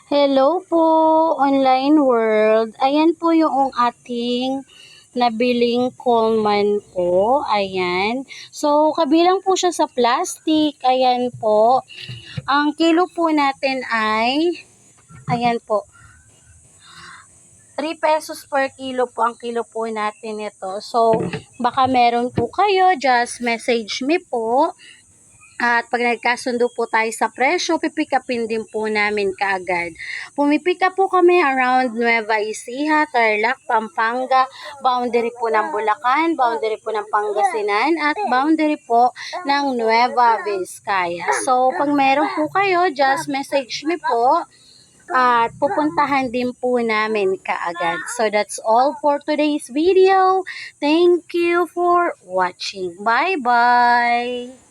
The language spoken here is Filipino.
Hello po, online world. Ayan po yung ating nabiling Coleman po. Ayan. So, kabilang po siya sa plastic. Ayan po. Ang kilo po natin ay, ayan po, 3 pesos per kilo po ang kilo po natin ito. So, baka meron po kayo, just message me po. At pag nagkasundo po tayo sa presyo, pipick upin din po namin kaagad. Pumipick up po kami around Nueva Ecija, Tarlac, Pampanga, boundary po ng Bulacan, boundary po ng Pangasinan, at boundary po ng Nueva Vizcaya. So, pag meron po kayo, just message me po at pupuntahan din po namin kaagad. So, that's all for today's video. Thank you for watching. Bye-bye!